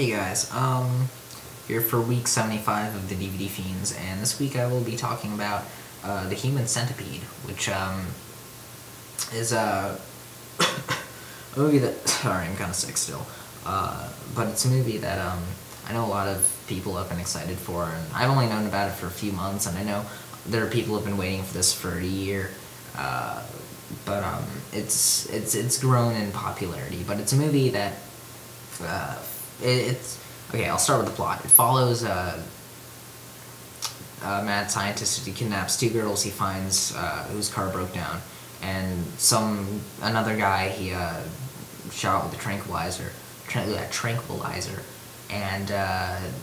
Hey guys, here for week 75 of the DVD Fiends, and this week I will be talking about the Human Centipede, which is a movie that, sorry, I'm kind of sick still, but it's a movie that I know a lot of people have been excited for, and I've only known about it for a few months, and I know there are people who have been waiting for this for a year, but it's grown in popularity, but it's a movie that it's okay. I'll start with the plot. It follows a mad scientist. He kidnaps two girls he finds whose car broke down, and another guy he shot with a tranquilizer, and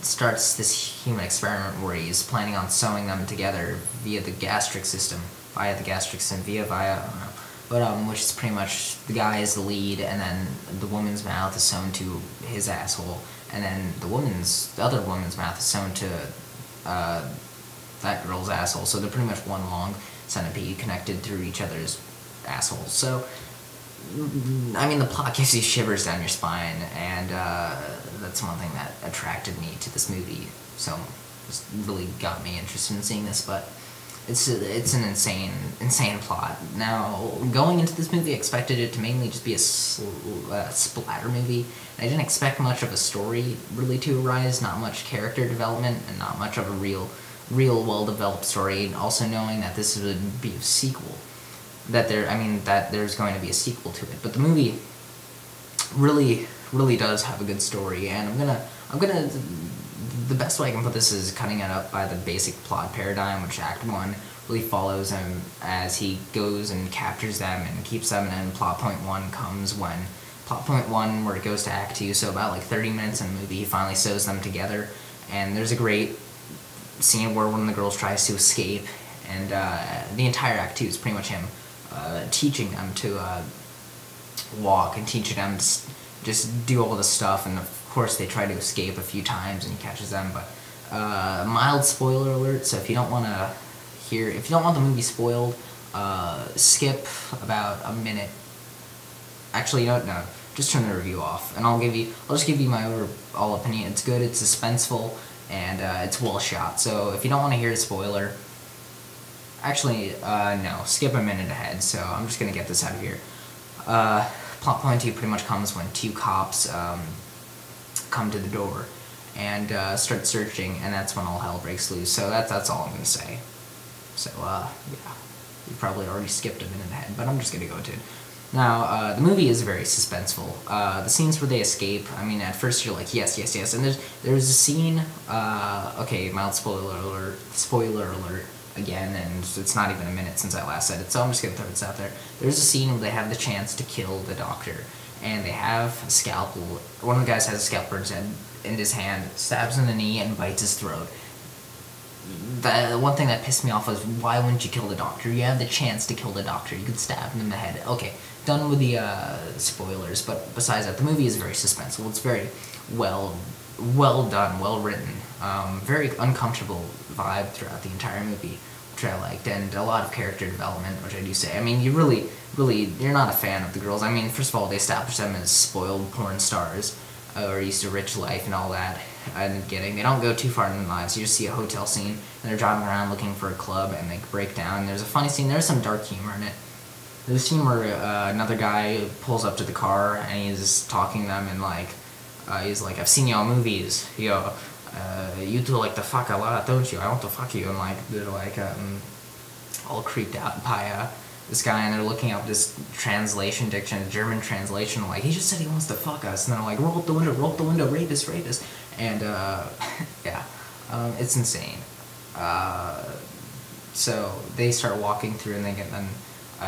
starts this human experiment where he's planning on sewing them together via the gastric system, I don't know. But which is pretty much the guy is the lead, and then the woman's mouth is sewn to his asshole, and then the other woman's mouth is sewn to that girl's asshole. So they're pretty much one long centipede connected through each other's assholes. So I mean, the plot gives you shivers down your spine, and that's one thing that attracted me to this movie. So it really got me interested in seeing this, but it's an insane plot. Now, going into this movie, I expected it to mainly just be a splatter movie. I didn't expect much of a story really to arise, not much character development, and not much of a real well-developed story. Also knowing that this would be a sequel, that there's going to be a sequel to it. But the movie really does have a good story, and I'm gonna. The best way I can put this is cutting it up by the basic plot paradigm, which Act 1 really follows him as he goes and captures them and keeps them, and then plot point 1 comes when where it goes to Act 2, so about like 30 minutes in the movie, he finally sews them together, and there's a great scene where one of the girls tries to escape, and the entire Act 2 is pretty much him teaching them to walk and teaching them to just do all this stuff, and of course they try to escape a few times and he catches them, but mild spoiler alert, so if you don't want the movie spoiled, skip about a minute. Actually, no, just turn the review off, and I'll just give you my overall opinion. It's good, it's suspenseful, and it's well shot, so if you don't want to hear a spoiler, actually, no, skip a minute ahead, so I'm just gonna get this out of here. Plot point 2 pretty much comes when two cops come to the door and start searching, and that's when all hell breaks loose. So that's all I'm gonna say. So yeah, you probably already skipped a minute ahead, but I'm just gonna go to it. Now, the movie is very suspenseful. The scenes where they escape, I mean, at first you're like, yes, and there's a scene, okay, mild spoiler alert, again, and it's not even a minute since I last said it, so I'm just gonna throw this out there. There's a scene where they have the chance to kill the doctor, and they have a scalpel. One of the guys has a scalpel in his hand, stabs him in the knee, and bites his throat. The one thing that pissed me off was, why wouldn't you kill the doctor? You have the chance to kill the doctor. You could stab him in the head. Okay, done with the spoilers, but besides that, the movie is very suspenseful. It's very well done, well written. Very uncomfortable vibe throughout the entire movie, which I liked, and a lot of character development, which I do say. I mean, you're not a fan of the girls. I mean, first of all, they establish them as spoiled porn stars, or used to rich life and all that. They don't go too far in their lives. You just see a hotel scene, and they're driving around looking for a club, and they break down. There's a funny scene. There's some dark humor in it. There's a scene where another guy pulls up to the car, and he's talking to them, and he's like, I've seen y'all movies, yo. You two like to fuck a lot, don't you? I want to fuck you. And they're all creeped out by this guy, and they're looking up this translation diction, German translation, like, he just said he wants to fuck us, and they're like, roll up the window, rape us, and yeah, it's insane. So they start walking through, and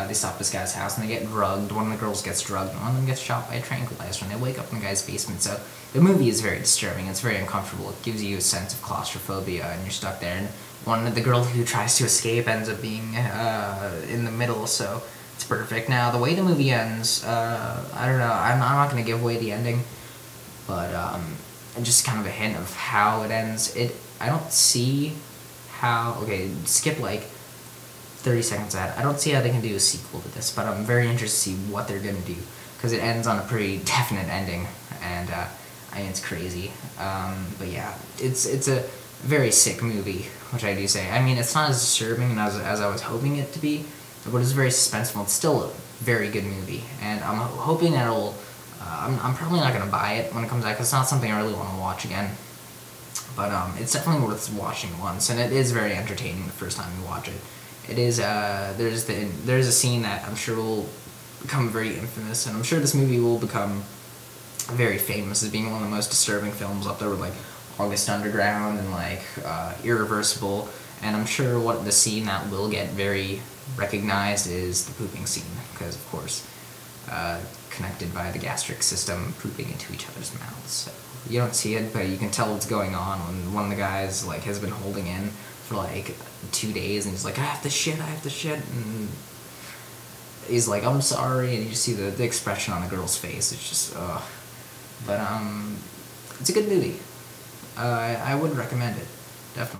they stop this guy's house, and they get drugged. One of the girls gets drugged, and one of them gets shot by a tranquilizer, and they wake up in the guy's basement. So the movie is very disturbing. It's very uncomfortable. It gives you a sense of claustrophobia, and you're stuck there. And one of the girls who tries to escape ends up being in the middle, so it's perfect. Now, the way the movie ends, I don't know. I'm not going to give away the ending, but just kind of a hint of how it ends. I don't see how. Okay, skip like 30 seconds ahead. I don't see how they can do a sequel to this, but I'm very interested to see what they're going to do, because it ends on a pretty definite ending, and I mean, it's crazy. But yeah, it's a very sick movie, which I do say. I mean, it's not as disturbing as I was hoping it to be, but it's very suspenseful. It's still a very good movie, and I'm hoping that it'll. I'm probably not gonna buy it when it comes out because it's not something I really want to watch again. But it's definitely worth watching once, and it is very entertaining the first time you watch it. It is. There's a scene that I'm sure will become very infamous, and I'm sure this movie will become very famous as being one of the most disturbing films up there with like August Underground and like Irreversible. And I'm sure what the scene that will get very recognized is the pooping scene, because of course, connected by the gastric system, pooping into each other's mouths. So you don't see it, but you can tell what's going on when one of the guys like has been holding in for like 2 days, and he's like, I have to shit, and he's like, I'm sorry, and you see the expression on the girl's face. It's just, ugh. But it's a good movie. I would recommend it, definitely.